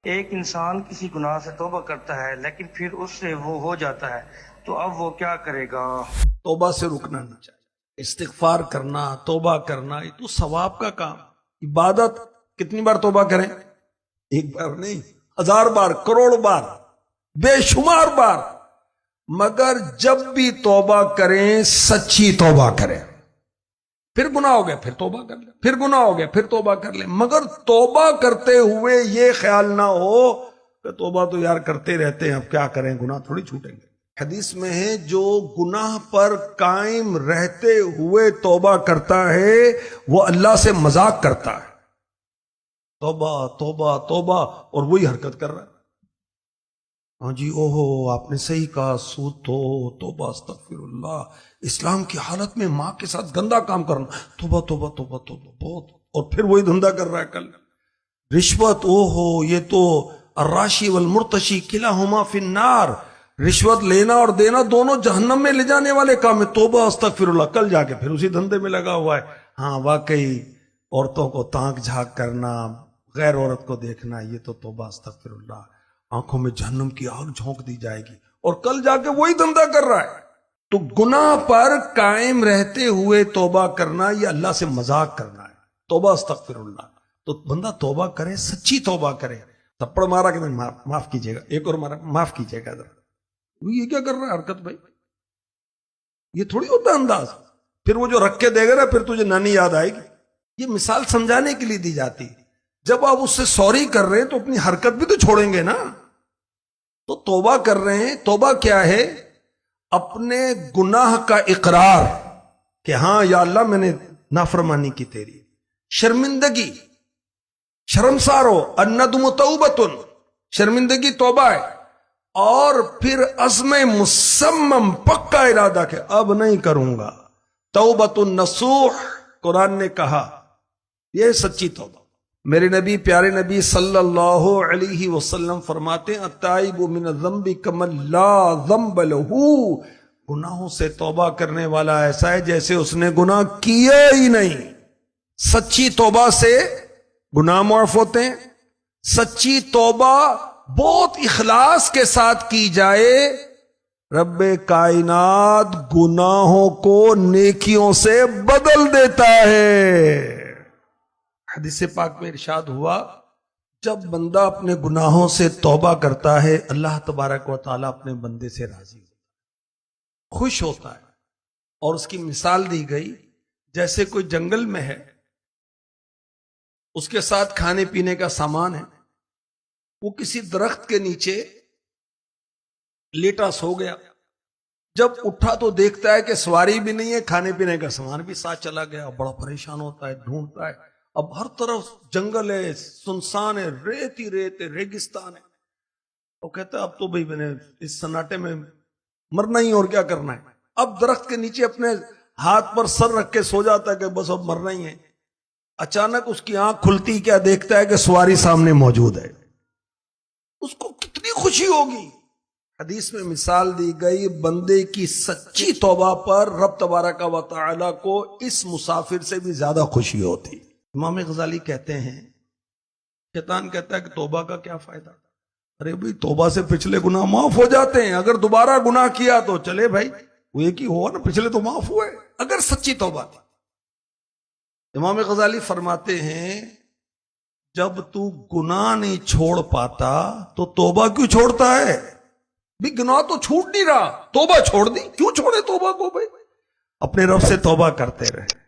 ایک انسان کسی گناہ سے توبہ کرتا ہے لیکن پھر اس سے وہ ہو جاتا ہے تو اب وہ کیا کرے گا؟ توبہ سے رکنا نہیں چاہیے، استغفار کرنا، توبہ کرنا، یہ تو ثواب کا کام۔ عبادت کتنی بار توبہ کریں؟ ایک بار نہیں، 1000 بار، کروڑ بار، بے شمار بار، مگر جب بھی توبہ کریں سچی توبہ کریں۔ پھر گناہ ہو گیا پھر توبہ کر لیں، پھر گناہ ہو گیا پھر توبہ کر لیں، مگر توبہ کرتے ہوئے یہ خیال نہ ہو کہ توبہ تو یار کرتے رہتے ہیں، اب کیا کریں، گناہ تھوڑی چھوٹیں گے۔ حدیث میں ہے جو گناہ پر قائم رہتے ہوئے توبہ کرتا ہے وہ اللہ سے مذاق کرتا ہے۔ توبہ توبہ توبہ، اور وہی حرکت کر رہا ہے۔ ہاں جی، اوہو آپ نے صحیح کہا، سود تو توبہ، استغفر اللہ، اسلام کی حالت میں ماں کے ساتھ گندا کام کرنا، توبہ توبہ توبہ توبہ، بہت، اور پھر وہی دھندا کر رہا ہے۔ کل رشوت، اوہو یہ تو الراشی والمرتشی کلاہما فی النار، رشوت لینا اور دینا دونوں جہنم میں لے جانے والے کام ہے، توبہ استغفر اللہ، کل جا کے پھر اسی دھندے میں لگا ہوا ہے۔ ہاں واقعی عورتوں کو تانک جھانک کرنا، غیر عورت کو دیکھنا، یہ تو توبہ استغفر اللہ، آنکھوں میں جہنم کی آگ جھونک دی جائے گی، اور کل جا کے وہی دھندا کر رہا ہے۔ تو گناہ پر قائم رہتے ہوئے توبہ کرنا یہ اللہ سے مذاق کرنا ہے، توبہ استغفر اللہ۔ تو بندہ توبہ کرے، سچی توبہ کرے۔ تھپڑ مارا کہ نہیں، معاف کیجیے گا، ایک اور مارا، معاف کیجیے گا، یہ کیا کر رہا ہے حرکت بھائی، یہ تھوڑی ہوتا انداز۔ پھر وہ جو رکھ کے دے گا نا، پھر تجھے نانی یاد آئے گی۔ یہ مثال سمجھانے کے لیے دی جاتی۔ جب آپ اس سے سوری کر رہے ہیں تو اپنی حرکت بھی تو چھوڑیں گے نا۔ تو توبہ کر رہے ہیں، توبہ کیا ہے؟ اپنے گناہ کا اقرار کہ ہاں یا اللہ میں نے نافرمانی کی تیری، شرمندگی، شرمسار ہو، الندم توبۃ، شرمندگی توبہ ہے، اور پھر عزم مصمم، پکا ارادہ کہ اب نہیں کروں گا، توبۃ النصوح قرآن نے کہا، یہ سچی توبہ۔ میرے نبی، پیارے نبی صلی اللہ علیہ وسلم فرماتے ہیں التائب من الذنب کمن لا ذنب لہ، گناہوں سے توبہ کرنے والا ایسا ہے جیسے اس نے گناہ کیا ہی نہیں۔ سچی توبہ سے گناہ معاف ہوتے ہیں۔ سچی توبہ بہت اخلاص کے ساتھ کی جائے، رب کائنات گناہوں کو نیکیوں سے بدل دیتا ہے۔ حدیث پاک میں ارشاد ہوا، جب بندہ اپنے گناہوں سے توبہ کرتا ہے اللہ تبارک و تعالیٰ اپنے بندے سے راضی ہوتا ہے، خوش ہوتا ہے۔ اور اس کی مثال دی گئی جیسے کوئی جنگل میں ہے، اس کے ساتھ کھانے پینے کا سامان ہے، وہ کسی درخت کے نیچے لیٹا سو گیا، جب اٹھا تو دیکھتا ہے کہ سواری بھی نہیں ہے، کھانے پینے کا سامان بھی ساتھ چلا گیا، بڑا پریشان ہوتا ہے، ڈھونڈتا ہے، اب ہر طرف جنگل ہے، سنسان ہے، ریت ہی ریت ہے، ریگستان ہے۔ وہ کہتا ہے اب تو بھائی میں نے اس سناٹے میں مرنا ہی، اور کیا کرنا ہے۔ اب درخت کے نیچے اپنے ہاتھ پر سر رکھ کے سو جاتا ہے کہ بس اب مرنا ہی ہے۔ اچانک اس کی آنکھ کھلتی، کیا دیکھتا ہے کہ سواری سامنے موجود ہے۔ اس کو کتنی خوشی ہوگی۔ حدیث میں مثال دی گئی، بندے کی سچی توبہ پر رب تبارک و تعالی کو اس مسافر سے بھی زیادہ خوشی ہوتی۔ امام غزالی کہتے ہیں، شیطان کہتا ہے کہ توبہ کا کیا فائدہ؟ ارے بھائی توبہ سے پچھلے گناہ معاف ہو جاتے ہیں، اگر دوبارہ گناہ کیا تو چلے بھائی، وہ ایک ہی ہوا نا، پچھلے تو معاف ہوئے، اگر سچی توبہ تھی۔ امام غزالی فرماتے ہیں جب تو گناہ نہیں چھوڑ پاتا تو توبہ کیوں چھوڑتا ہے؟ بھی گناہ تو چھوٹ نہیں رہا، توبہ چھوڑ دی، کیوں چھوڑے توبہ کو بھائی؟ اپنے رب سے توبہ کرتے رہے۔